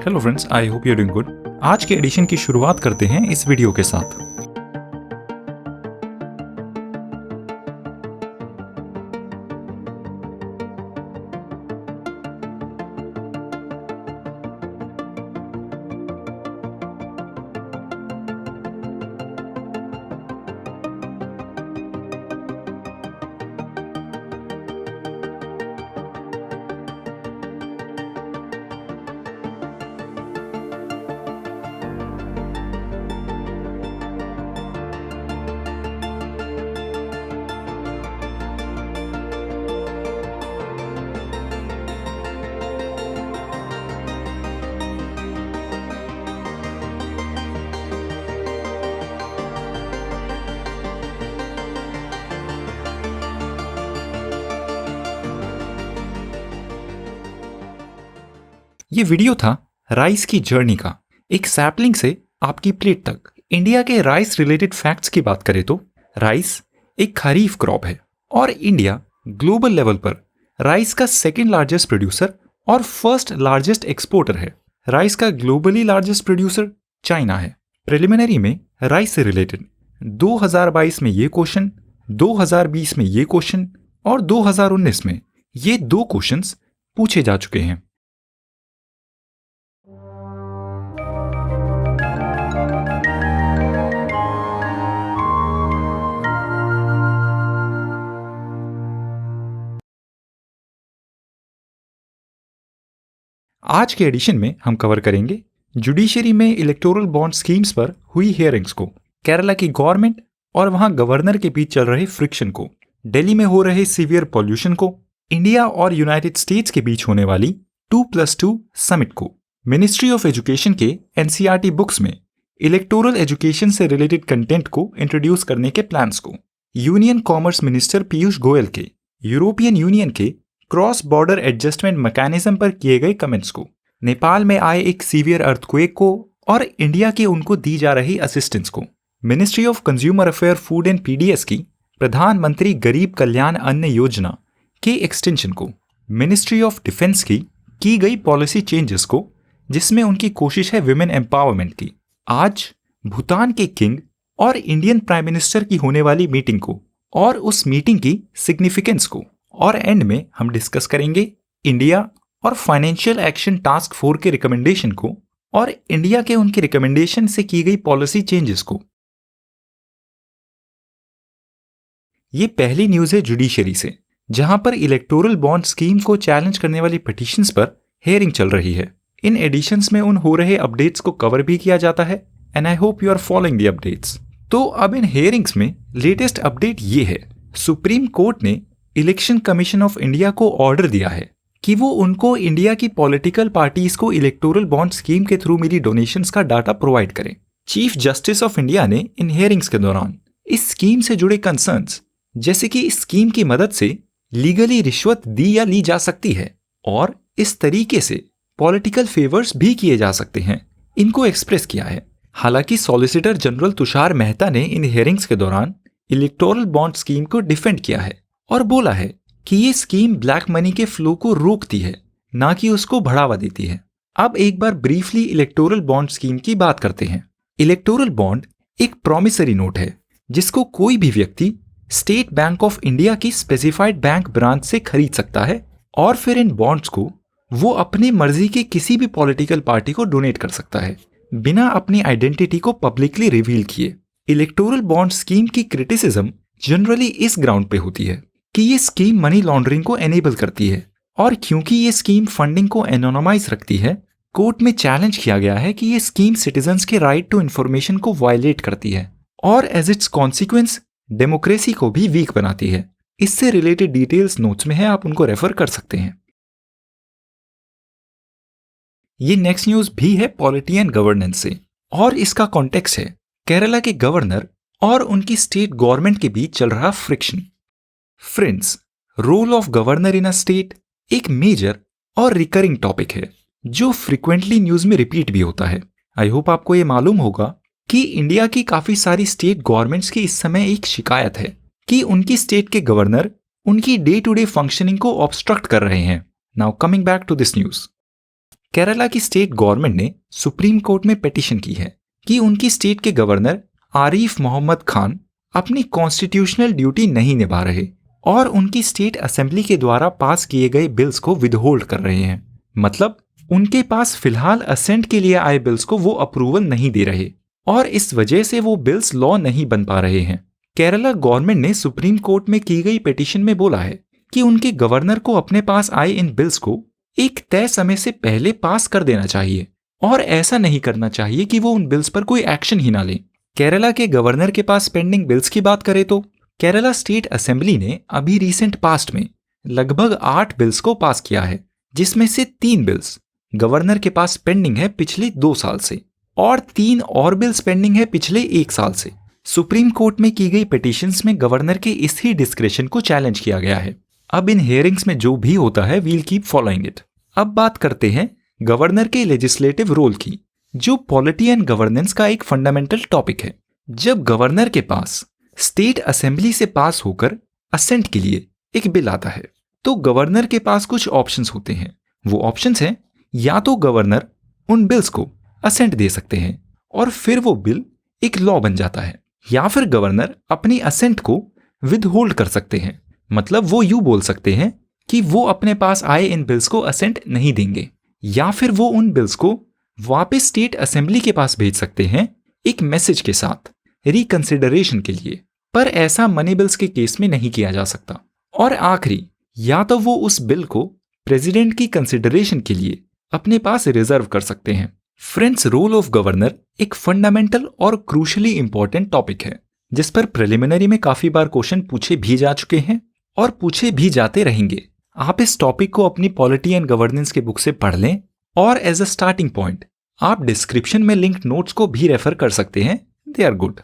Hello friends, I hope you are doing good. आज के addition की शुरुआत करते हैं इस वीडियो के साथ। ये वीडियो था राइस की जर्नी का। एक सैपलिंग से आपकी प्लेट तक इंडिया के राइस रिलेटेड फैक्ट्स की बात करें तो राइस एक खरीफ क्रॉप है और इंडिया ग्लोबल लेवल पर राइस का सेकेंड लार्जेस्ट प्रोड्यूसर और फर्स्ट लार्जेस्ट एक्सपोर्टर है। राइस का ग्लोबली लार्जेस्ट प्रोड्यूसर चाइना है। प्रिलिमिनरी में राइस से रिलेटेड 2022 में ये क्वेश्चन, 2020 में ये क्वेश्चन और 2019 में ये 2 क्वेश्चंस पूछे जा चुके हैं। आज के एडिशन में हम कवर करेंगे जुडिशरी में इलेक्टोरल बॉन्ड स्कीम्स पर हुई हियरिंग्स को, केरला की गवर्नमेंट और वहां गवर्नर के बीच चल रहे फ्रिक्शन को, दिल्ली में हो रहे सीवियर पॉल्यूशन को, इंडिया और यूनाइटेड स्टेट्स के बीच होने वाली 2+2 समिट को, मिनिस्ट्री ऑफ एजुकेशन के एनसीईआरटी बुक्स में इलेक्टोरल एजुकेशन से रिलेटेड कंटेंट को इंट्रोड्यूस करने के प्लान्स को, union commerce minister Piyush Goyal के यूरोपियन यूनियन के क्रॉस बॉर्डर एडजस्टमेंट मैकेनिज्म पर किए गए कमेंट्स को, नेपाल में आए एक सीवियर अर्थक्वेक को और इंडिया के उनको दी जा रही असिस्टेंस को, ministry of Consumer Affair food and PDS की प्रधानमंत्री गरीब कल्याण अन्न योजना के एक्सटेंशन को, मिनिस्ट्री ऑफ डिफेंस की गई पॉलिसी चेंजेस को जिसमें उनकी कोशिश है विमेन एम्पावरमेंट की, आज भूटान के किंग और इंडियन प्राइम मिनिस्टर की होने वाली मीटिंग को और उस मीटिंग की सिग्निफिकेंस को, और एंड में हम डिस्कस करेंगे इंडिया और फाइनेंशियल एक्शन टास्क फोर्स के रिकमेंडेशन को और इंडिया के उनके रिकमेंडेशन से की गई पॉलिसी चेंजेस को। ये पहली न्यूज है जुडिशरी से, जहां पर इलेक्टोरल बॉन्ड स्कीम को चैलेंज करने वाली पिटीशंस पर हियरिंग चल रही है। इन एडिशंस में उन हो रहे अपडेट्स को कवर भी किया जाता है and I hope you are following the updates. तो अब इन हियरिंग्स में लेटेस्ट अपडेट ये है, सुप्रीम कोर्ट ने इलेक्शन कमीशन ऑफ इंडिया को ऑर्डर दिया है कि वो उनको इंडिया की पॉलिटिकल पार्टीज को इलेक्टोरल बॉन्ड स्कीम के थ्रू मिली डोनेशंस का डाटा प्रोवाइड करें। चीफ जस्टिस ऑफ इंडिया ने इन हियरिंग्स के दौरान इस स्कीम से जुड़े कंसर्न्स, जैसे कि इस स्कीम की मदद से लीगली रिश्वत दी या ली जा सकती है और इस तरीके से पॉलिटिकल फेवर्स भी किए जा सकते हैं, इनको एक्सप्रेस किया है। हालांकि सॉलिसिटर जनरल तुषार मेहता ने इन हियरिंग्स के दौरान इलेक्टोरल बॉन्ड स्कीम को डिफेंड किया है और बोला है कि ये स्कीम ब्लैक मनी के फ्लो को रोकती है, ना कि उसको बढ़ावा देती है। अब एक बार ब्रीफली इलेक्टोरल बॉन्ड स्कीम की बात करते हैं। इलेक्टोरल बॉन्ड एक प्रॉमिसरी नोट है जिसको कोई भी व्यक्ति स्टेट बैंक ऑफ इंडिया की स्पेसिफाइड बैंक ब्रांच से खरीद सकता है और फिर इन बॉन्ड्स को वो अपनी मर्जी के किसी भी पॉलिटिकल पार्टी को डोनेट कर सकता है बिना अपनी आइडेंटिटी को पब्लिकली रिवील किए। इलेक्टोरल बॉन्ड स्कीम की क्रिटिसिज्म जनरली इस ग्राउंड पे होती है कि ये स्कीम मनी लॉन्ड्रिंग को एनेबल करती है, और क्योंकि ये स्कीम फंडिंग को एनोनिमाइज रखती है, कोर्ट में चैलेंज किया गया है कि ये स्कीम सिटीजन्स के राइट टू इन्फॉर्मेशन को वायलेट करती है और एज इट्स कॉन्सिक्वेंस डेमोक्रेसी को भी वीक बनाती है। इससे रिलेटेड डिटेल्स नोट्स में है, आप उनको रेफर कर सकते हैं। ये नेक्स्ट न्यूज भी है पॉलिटी एंड गवर्नेंस से, और इसका कॉन्टेक्स्ट है केरला के गवर्नर और उनकी स्टेट गवर्नमेंट के बीच चल रहा friction. Friends, role of governor in a state एक मेजर और रिकरिंग टॉपिक है जो फ्रिक्वेंटली न्यूज में रिपीट भी होता है। आई होप आपको ये मालूम होगा कि इंडिया की काफी सारी स्टेट गवर्नमेंट्स की इस समय एक शिकायत है कि उनकी स्टेट के गवर्नर उनकी डे टू डे फंक्शनिंग को ऑब्स्ट्रक्ट कर रहे हैं। Now coming back to this news, Kerala की स्टेट गवर्नमेंट ने सुप्रीम कोर्ट में पिटीशन की है कि उनकी स्टेट के गवर्नर आरिफ मोहम्मद खान अपनी कॉन्स्टिट्यूशनल ड्यूटी नहीं निभा रहे और उनकी स्टेट असेंबली के द्वारा पास किए गए बिल्स को विदहोल्ड कर रहे हैं। मतलब उनके पास फिलहाल असेंट के लिए आए बिल्स को वो अप्रूवल नहीं दे रहे और इस वजह से वो बिल्स लॉ नहीं बन पा रहे हैं। केरला गवर्नमेंट ने सुप्रीम कोर्ट में की गई पिटीशन में बोला है कि उनके गवर्नर को अपने पास आए इन बिल्स को एक तय समय से पहले पास कर देना चाहिए और ऐसा नहीं करना चाहिए कि वो उन बिल्स पर कोई एक्शन ही ना लें। केरला के गवर्नर के पास पेंडिंग बिल्स की बात करें तो केरला स्टेट असेंबली ने अभी रिसेंट पास्ट में लगभग 8 बिल्स को पास किया है, जिसमें से 3 बिल्स गवर्नर के पास पेंडिंग है पिछले 2 साल से और 3 और बिल्स पेंडिंग है पिछले 1 साल से। सुप्रीम कोर्ट में की गई पिटीशंस में गवर्नर के इस ही डिस्क्रेशन को चैलेंज किया गया है। अब इन हियरिंग्स में जो भी होता है वील कीप फॉलोइंग इट। अब बात करते हैं गवर्नर के लेजिस्लेटिव रोल की, जो पॉलिटी एंड गवर्नेंस का एक फंडामेंटल टॉपिक है। जब गवर्नर के पास स्टेट असेंबली से पास होकर असेंट के लिए एक बिल आता है तो गवर्नर के पास कुछ ऑप्शंस होते हैं। वो ऑप्शंस हैं, या तो गवर्नर उन बिल्स को असेंट दे सकते हैं और फिर वो बिल एक लॉ बन जाता है, या फिर गवर्नर अपनी असेंट को विदहोल्ड कर सकते हैं। मतलब वो यूं बोल सकते हैं कि वो अपने पास आए इन बिल्स को असेंट नहीं देंगे, या फिर वो उन बिल्स को वापस स्टेट असेंबली के पास भेज सकते हैं एक मैसेज के साथ रिकंसिडरेशन के लिए। पर ऐसा मनी बिल्स के केस में नहीं किया जा सकता। और आखिरी, या तो वो उस बिल को प्रेसिडेंट की कंसिडरेशन के लिए अपने पास रिजर्व कर सकते हैं। फ्रेंड्स, रोल ऑफ गवर्नर एक फंडामेंटल और क्रूशली इंपॉर्टेंट टॉपिक है जिस पर प्रिलिमिनरी में काफी बार क्वेश्चन पूछे भी जा चुके हैं और पूछे भी जाते रहेंगे। आप इस टॉपिक को अपनी पॉलिटी एंड गवर्नेंस के बुक से पढ़ लें और एज अ स्टार्टिंग पॉइंट आप डिस्क्रिप्शन में लिंक नोट्स को भी रेफर कर सकते हैं, दे आर गुड।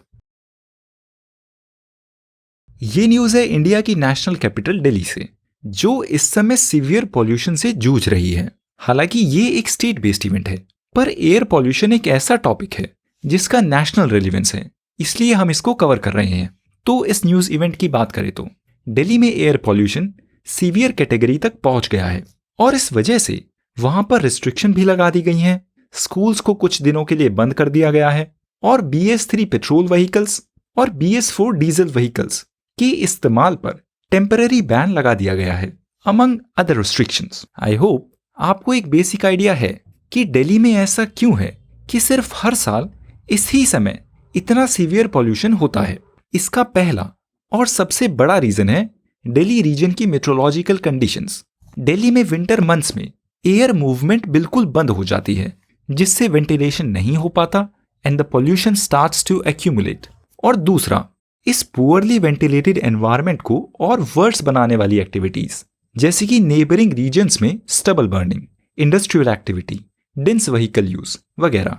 ये न्यूज है इंडिया की नेशनल कैपिटल दिल्ली से, जो इस समय सीवियर पॉल्यूशन से जूझ रही है। हालांकि ये एक स्टेट बेस्ड इवेंट है, पर एयर पॉल्यूशन एक ऐसा टॉपिक है जिसका नेशनल रेलिवेंस है, इसलिए हम इसको कवर कर रहे हैं। तो इस न्यूज इवेंट की बात करें तो दिल्ली में एयर पॉल्यूशन सीवियर कैटेगरी तक पहुंच गया है और इस वजह से वहां पर रिस्ट्रिक्शन भी लगा दी गई हैं। स्कूल्स को कुछ दिनों के लिए बंद कर दिया गया है और BS3 पेट्रोल व्हीकल्स और BS4 डीजल व्हीकल्स के इस्तेमाल पर टेम्पररी बैन लगा दिया गया है, अमंग अदर रिस्ट्रिक्शंस। आई होप आपको एक बेसिक आइडिया है कि दिल्ली में ऐसा क्यों है कि सिर्फ हर साल इसी समय इतना सीवियर पॉल्यूशन होता है। इसका पहला और सबसे बड़ा रीजन है दिल्ली रीजन की मेट्रोलॉजिकल कंडीशंस। दिल्ली में विंटर मंथ्स में एयर मूवमेंट बिल्कुल बंद हो जाती है, जिससे वेंटिलेशन नहीं हो पाता and the pollution starts to accumulate. और दूसरा, इस पुअरली वेंटिलेटेड एनवायरनमेंट को और वर्स बनाने वाली एक्टिविटीज जैसे कि नेबरिंग रीजन्स में stubble burning, industrial activity, dense vehicle use वगैरह।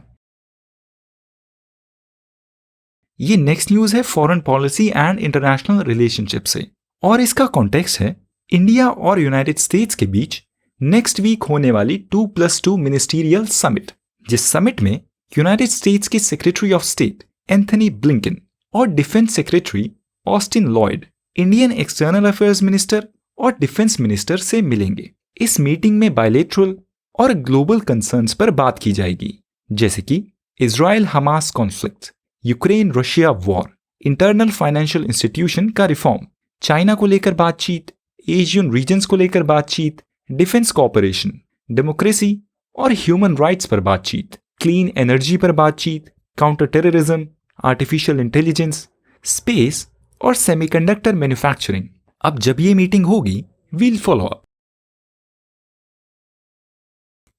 ये नेक्स्ट न्यूज है foreign policy and international relationship से और इसका कॉन्टेक्स्ट है इंडिया और यूनाइटेड स्टेट्स के बीच नेक्स्ट वीक होने वाली 2+2 मिनिस्टीरियल समिट, जिस समिट में यूनाइटेड स्टेट्स के secretary of state Anthony Blinken और defence secretary Austin Lloyd, Indian external affairs minister और डिफेंस मिनिस्टर से मिलेंगे। इस मीटिंग में बायलैटरल और ग्लोबल कंसर्न्स पर बात की जाएगी, जैसे कि Israel Hamas conflict, Ukraine Russia war, internal financial institution का रिफॉर्म, चाइना को लेकर बातचीत, एशियन रीजन्स को लेकर बातचीत, डिफेंस कॉपरेशन, डेमोक्रेसी और ह्यूमन राइट्स पर बातचीत, क्लीन एनर्जी पर बातचीत, counter terrorism, artificial intelligence, space और सेमीकंडक्टर मैन्युफैक्चरिंग। अब जब ये मीटिंग होगी वील फॉलो अप।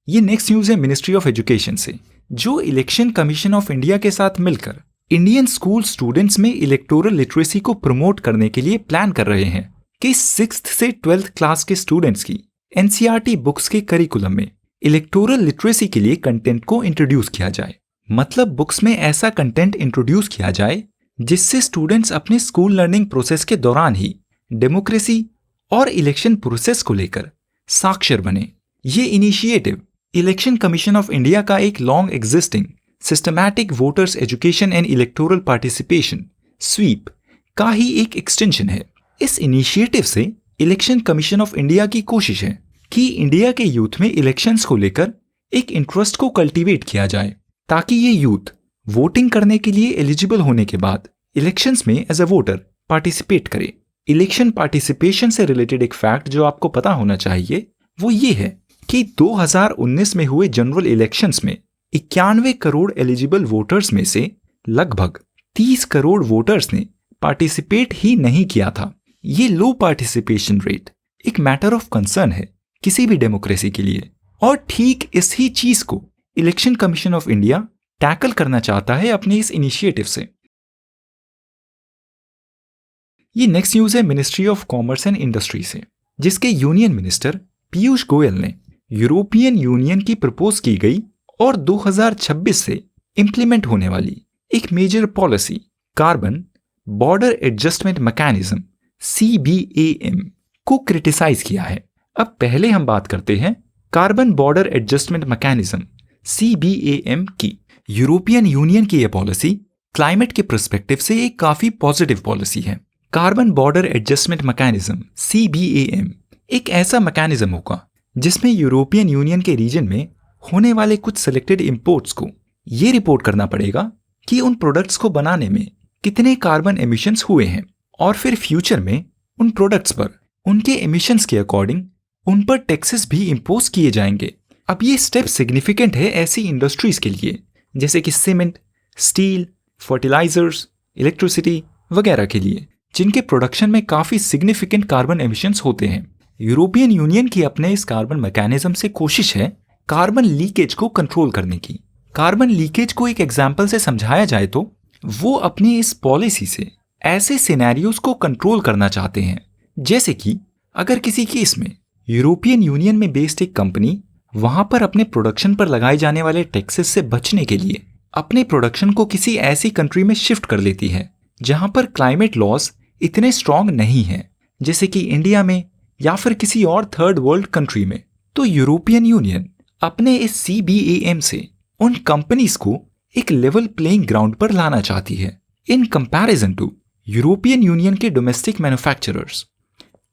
ये नेक्स्ट न्यूज है मिनिस्ट्री ऑफ एजुकेशन से, जो इलेक्शन कमीशन ऑफ इंडिया के साथ मिलकर इंडियन स्कूल स्टूडेंट्स में इलेक्टोरल लिटरेसी को प्रमोट करने के लिए प्लान कर रहे हैं कि 6th से 12th क्लास के स्टूडेंट्स की NCERT बुक्स के करिकुलम में इलेक्टोरल लिटरेसी के लिए कंटेंट को इंट्रोड्यूस किया जाए। मतलब बुक्स में ऐसा कंटेंट इंट्रोड्यूस किया जाए जिससे स्टूडेंट्स अपने स्कूल लर्निंग प्रोसेस के दौरान ही डेमोक्रेसी और इलेक्शन प्रोसेस को लेकर साक्षर बने। ये initiative Election Commission of India का एक long existing systematic voters education and electoral participation SVEEP का ही एक एक्सटेंशन है। इस इनिशिएटिव से इलेक्शन कमीशन ऑफ इंडिया की कोशिश है कि इंडिया के यूथ में इलेक्शंस को लेकर एक इंटरेस्ट को कल्टीवेट किया जाए ताकि ये यूथ वोटिंग करने के लिए एलिजिबल होने के बाद इलेक्शंस में एज अ वोटर पार्टिसिपेट करे। इलेक्शन पार्टिसिपेशन से रिलेटेड एक फैक्ट जो आपको पता होना चाहिए वो ये है कि 2019 में हुए जनरल इलेक्शंस में 91 करोड़ एलिजिबल वोटर्स में से लगभग 30 करोड़ वोटर्स ने पार्टिसिपेट ही नहीं किया था। ये लो पार्टिसिपेशन रेट एक मैटर ऑफ कंसर्न है किसी भी डेमोक्रेसी के लिए, और ठीक इसी चीज को election Commission of India tackle करना चाहता है अपने इस इनिशिएटिव से। ये नेक्स्ट न्यूज है ministry of commerce and industry से, जिसके यूनियन मिनिस्टर पीयूष गोयल ने यूरोपियन यूनियन की प्रपोज की गई और 2026 से इंप्लीमेंट होने वाली एक major policy carbon border adjustment mechanism CBAM को क्रिटिसाइज किया है। अब पहले हम बात करते हैं carbon border adjustment mechanism CBAM की। यूरोपियन यूनियन की यह पॉलिसी क्लाइमेट के पर्सपेक्टिव से एक काफी पॉजिटिव पॉलिसी है। Carbon border adjustment mechanism CBAM एक ऐसा मैकेनिज्म होगा जिसमें यूरोपियन यूनियन के रीजन में होने वाले कुछ सिलेक्टेड इंपोर्ट्स को ये रिपोर्ट करना पड़ेगा कि उन प्रोडक्ट्स को बनाने में कितने कार्बन एमिशंस हुए हैं, और फिर फ्यूचर में उन प्रोडक्ट्स पर उनके एमिशंस के अकॉर्डिंग उन पर टैक्सेस भी इंपोज किए जाएंगे। अब ये स्टेप सिग्निफिकेंट है ऐसी इंडस्ट्रीज के लिए जैसे कि सीमेंट, स्टील, फर्टिलाइजर्स, इलेक्ट्रिसिटी वगैरह के लिए, जिनके प्रोडक्शन में काफी सिग्निफिकेंट कार्बन एमिशंस होते हैं। यूरोपियन यूनियन की अपने इस कार्बन मैकेनिज्म से कोशिश है कार्बन लीकेज को कंट्रोल करने की। कार्बन लीकेज को एक एग्जाम्पल से समझाया जाए तो वो अपनी इस पॉलिसी से ऐसे सिनेरियोज को कंट्रोल करना चाहते हैं जैसे कि अगर किसी केस में यूरोपियन यूनियन में बेस्ड एक कंपनी वहां पर अपने प्रोडक्शन पर लगाए जाने वाले टैक्सेस से बचने के लिए अपने प्रोडक्शन को किसी ऐसी कंट्री में शिफ्ट कर लेती है जहां पर क्लाइमेट लॉज इतने स्ट्रांग नहीं है, जैसे कि इंडिया में या फिर किसी और थर्ड वर्ल्ड कंट्री में, तो यूरोपियन यूनियन अपने इस CBAM से उन कंपनीज को एक लेवल प्लेइंग ग्राउंड पर लाना चाहती है in comparison to European Union के डोमेस्टिक मैन्युफैक्चरर्स।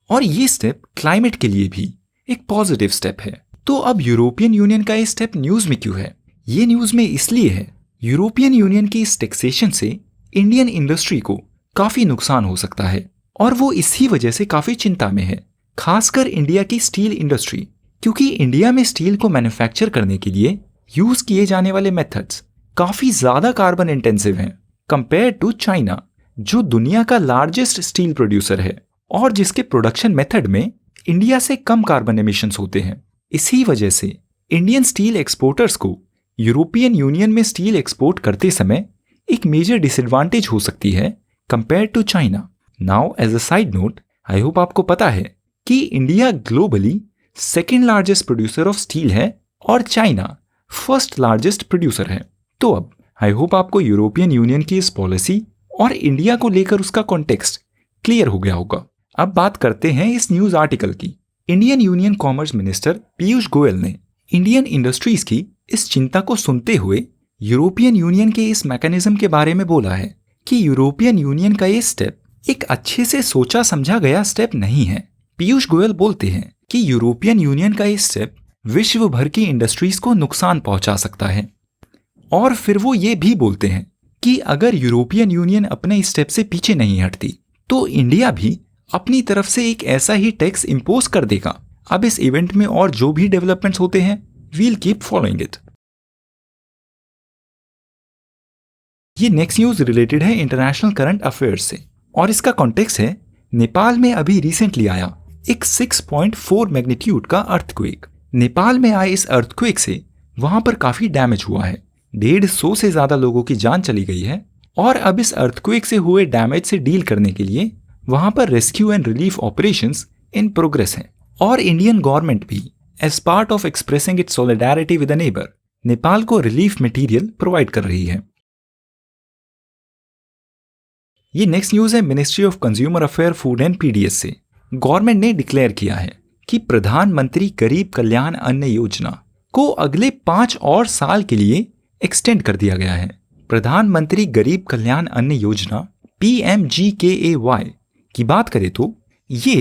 और ये स्टेप क्लाइमेट के लिए भी एक पॉजिटिव स्टेप है। तो अब यूरोपियन यूनियन का ये स्टेप न्यूज में क्यों है? ये न्यूज में इसलिए है यूरोपियन यूनियन की इस टैक्सेशन से इंडियन इंडस्ट्री को काफी नुकसान हो सकता है और वो इसी वजह से काफी चिंता में है, खासकर इंडिया की स्टील इंडस्ट्री, क्योंकि इंडिया में स्टील को मैन्युफैक्चर करने के लिए यूज किए जाने वाले मेथड्स काफी ज्यादा कार्बन इंटेंसिव हैं कंपेयर टू चाइना, जो दुनिया का लार्जेस्ट स्टील प्रोड्यूसर है और जिसके प्रोडक्शन मेथड में इंडिया से कम कार्बन एमिशंस होते हैं। इसी वजह से इंडियन स्टील एक्सपोर्टर्स को यूरोपियन यूनियन में स्टील एक्सपोर्ट करते समय एक मेजर डिसएडवांटेज हो सकती है compare to China. Now as a side note, I hope आपको पता है कि India globally second largest producer of steel है और चाइना फर्स्ट लार्जेस्ट प्रोड्यूसर है। तो अब आई होप आपको यूरोपियन यूनियन की इस पॉलिसी और इंडिया को लेकर उसका कॉन्टेक्स्ट क्लियर हो गया होगा। अब बात करते हैं इस न्यूज आर्टिकल की। Indian union commerce minister Piyush Goyal ने इंडियन इंडस्ट्रीज की इस चिंता को सुनते हुए यूरोपियन यूनियन के इस मैकेनिज्म के बारे में बोला है कि यूरोपियन यूनियन का ये स्टेप एक अच्छे से सोचा समझा गया स्टेप नहीं है। पीयूष गोयल बोलते हैं कि यूरोपियन यूनियन का ये स्टेप विश्व भर की इंडस्ट्रीज को नुकसान पहुंचा सकता है, और फिर वो ये भी बोलते हैं कि अगर यूरोपियन यूनियन अपने इस स्टेप से पीछे नहीं हटती तो इंडिया भी अपनी तरफ से एक ऐसा ही टैक्स इंपोज कर देगा। अब इस इवेंट में और जो भी डेवलपमेंट्स होते हैं, वील कीप फॉलोइंग इट। ये नेक्स्ट न्यूज रिलेटेड है इंटरनेशनल करंट अफेयर्स से, और इसका कॉन्टेक्स्ट है नेपाल में अभी रिसेंटली आया एक 6.4 मैग्नीट्यूड का अर्थक्वेक। नेपाल में आए इस अर्थक्वेक से वहां पर काफी डैमेज हुआ है, 150 से ज्यादा लोगों की जान चली गई है, और अब इस अर्थक्वेक से हुए डैमेज से डील करने के लिए वहां पर rescue and relief operations in progress हैं। और इंडियन गवर्नमेंट भी as part of expressing its solidarity with a neighbour Nepal को रिलीफ मटेरियल प्रोवाइड कर रही है। ये नेक्स्ट न्यूज है ministry of Consumer Affair, food and PDS से। गवर्नमेंट ने डिक्लेयर किया है कि प्रधानमंत्री गरीब कल्याण अन्न योजना को अगले 5 और साल के लिए एक्सटेंड कर दिया गया है। प्रधानमंत्री गरीब कल्याण अन्न योजना PMGKAY की बात करें तो ये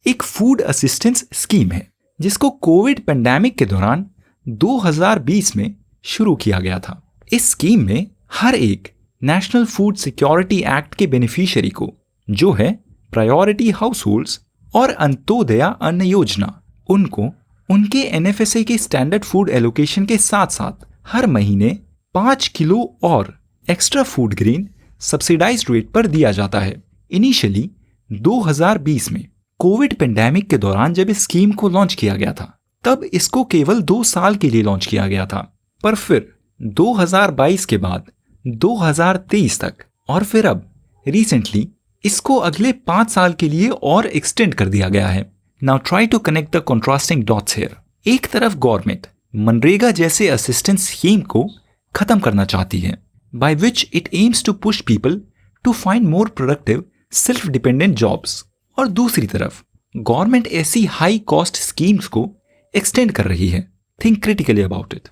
एक फूड असिस्टेंस स्कीम है जिसको कोविड पेंडेमिक के दौरान 2020 में शुरू किया गया था। इस स्कीम में हर एक नेशनल फूड सिक्योरिटी एक्ट के बेनिफिशियरी को, जो है प्रायोरिटी हाउसहोल्ड्स और अंत्योदया अन्न योजना, उनको उनके एनएफएसए के स्टैंडर्ड फूड एलोकेशन के साथ साथ हर महीने 5 किलो और extra food grain subsidised rate पर दिया जाता है। इनिशियली 2020 में कोविड पेंडेमिक के दौरान जब इस स्कीम को लॉन्च किया गया था, तब इसको केवल 2 साल के लिए लॉन्च किया गया था, पर फिर 2022 के बाद 2023 तक और फिर अब रिसेंटली इसको अगले 5 साल के लिए और एक्सटेंड कर दिया गया है। Now try to connect the contrasting dots here. एक तरफ गवर्नमेंट मनरेगा जैसे असिस्टेंस स्कीम को खत्म करना चाहती है, by which it aims to push people to find more productive self dependent jobs, और दूसरी तरफ गवर्नमेंट ऐसी हाई कॉस्ट स्कीम्स को एक्सटेंड कर रही है। Think critically about it.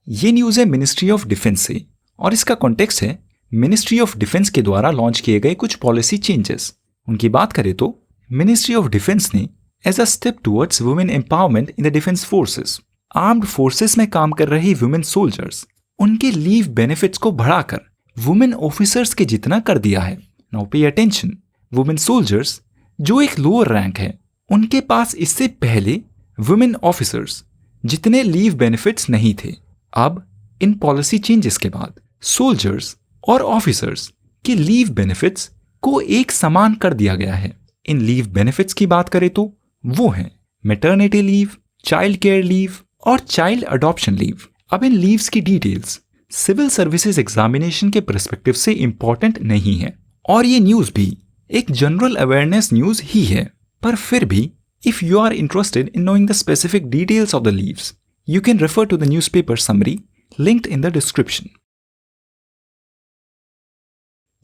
ये न्यूज है मिनिस्ट्री ऑफ डिफेंस से, और इसका कॉन्टेक्स्ट है मिनिस्ट्री ऑफ डिफेंस के द्वारा लॉन्च किए गए कुछ पॉलिसी चेंजेस। उनकी बात करें तो मिनिस्ट्री ऑफ डिफेंस ने as a step towards women empowerment in the defence forces, armed forces में काम कर रही वुमेन सोल्जर्स, उनके लीव बेनिफिट्स को बढ़ाकर वुमेन ऑफिसर्स के जितना कर दिया है। Now pay attention, women soldiers जो एक लोअर रैंक है, उनके पास इससे पहले वुमेन ऑफिसर्स जितने लीव बेनिफिट्स नहीं थे। अब इन पॉलिसी चेंजेस के बाद सोल्जर्स और ऑफिसर्स के लीव बेनिफिट्स को एक समान कर दिया गया है। इन लीव बेनिफिट्स की बात करें तो वो हैं maternity leave, child care leave और चाइल्ड अडॉप्शन लीव। अब इन लीव्स की डिटेल्स सिविल सर्विसेज एग्जामिनेशन के पर्सपेक्टिव से इंपॉर्टेंट नहीं है, और ये न्यूज भी एक जनरल अवेयरनेस न्यूज ही है, पर फिर भी if you are interested in knowing the specific details of the leaves, you can refer to the newspaper summary linked in the description.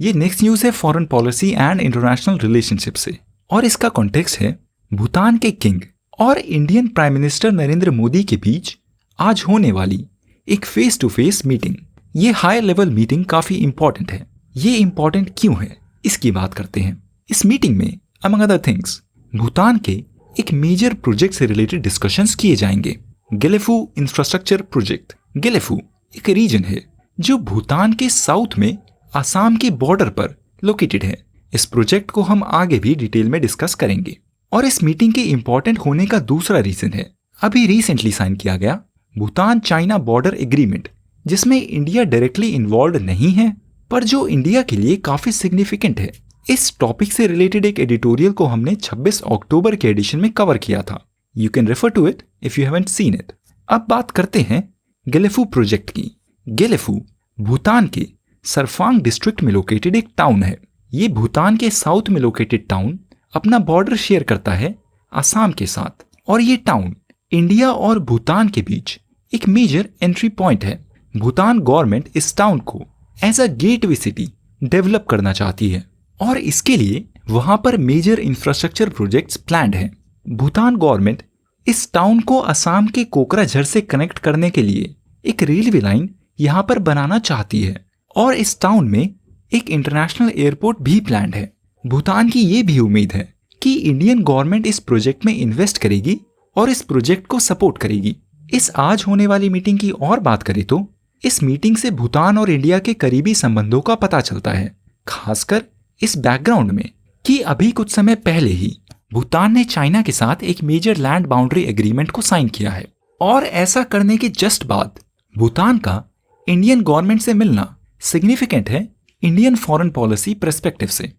ये नेक्स्ट न्यूज है foreign policy and international relationship से, और इसका context है भूटान के king और Indian prime minister Narendra Modi के बीच आज होने वाली एक फेस टू फेस मीटिंग। ये हाई लेवल मीटिंग काफी इंपॉर्टेंट है। ये इंपॉर्टेंट क्यों है, इसकी बात करते हैं। इस मीटिंग में अमंग अदर थिंग्स भूटान के एक मेजर प्रोजेक्ट से रिलेटेड डिस्कशंस किए जाएंगे। Gelephu infrastructure project. गेलेफू एक रीजन है जो भूटान के साउथ में असम के बॉर्डर पर लोकेटेड है। इस प्रोजेक्ट को हम आगे भी डिटेल में डिस्कस करेंगे। और इस मीटिंग के इंपॉर्टेंट होने का दूसरा रीजन है अभी रिसेंटली साइन किया गया भूटान चाइना बॉर्डर एग्रीमेंट, जिसमें इंडिया डायरेक्टली इन्वॉल्व नहीं है, पर जो इंडिया के लिए काफी सिग्निफिकेंट है। इस टॉपिक से रिलेटेड एक एडिटोरियल को हमने 26 अक्टूबर के एडिशन में कवर किया था। You can refer to it if you haven't seen it. अब बात करते हैं गेलेफू प्रोजेक्ट की। गेलेफू भूटान के सरफांग डिस्ट्रिक्ट में लोकेटेड एक टाउन है। ये भूटान के साउथ में लोकेटेड टाउन अपना बॉर्डर शेयर करता है असम के साथ, और ये टाउन इंडिया और भूटान के बीच एक मेजर एंट्री पॉइंट है। भूटान गवर्नमेंट इस टाउन को as a gateway city develop करना चाहती है, और इसके लिए वहां पर मेजर इंफ्रास्ट्रक्चर प्रोजेक्ट्स प्लान्ड हैं। भूटान गवर्नमेंट इस टाउन को असम के कोकराझार से कनेक्ट करने के लिए एक रेलवे लाइन यहां पर बनाना चाहती है, और इस टाउन में एक इंटरनेशनल एयरपोर्ट भी प्लान्ड है। भूटान की ये भी उम्मीद है कि इंडियन गवर्नमेंट इस प्रोजेक्ट में इन्वेस्ट करेगी और इस प्रोजेक्ट को सपोर्ट करेगी। इस आज होने वाली मीटिंग की और बात करें तो इस मीटिंग से भूटान और इंडिया के करीबी संबंधों का पता चलता है, खासकर इस बैकग्राउंड में कि अभी कुछ समय पहले ही भूटान ने चाइना के साथ एक मेजर लैंड बाउंड्री एग्रीमेंट को साइन किया है, और ऐसा करने के जस्ट बाद भूटान का इंडियन गवर्नमेंट से मिलना सिग्निफिकेंट है इंडियन फॉरेन पॉलिसी पर्सपेक्टिव से।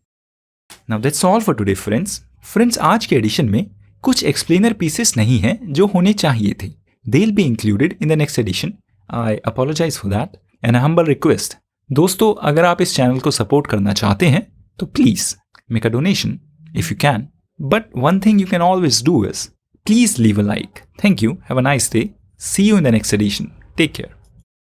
Now that's all for today friends, आज के एडिशन में कुछ एक्सप्लेनर पीसेस नहीं हैं जो होने चाहिए थे। They will be included in the next edition. I apologise for that and humble request. दोस्तों, अगर आप इस चैनल को सपोर्ट करना चाहते हैं तो please make a donation if you can, but one thing you can always do is please leave a like. Thank you. Have a nice day. See you in the next edition. Take care.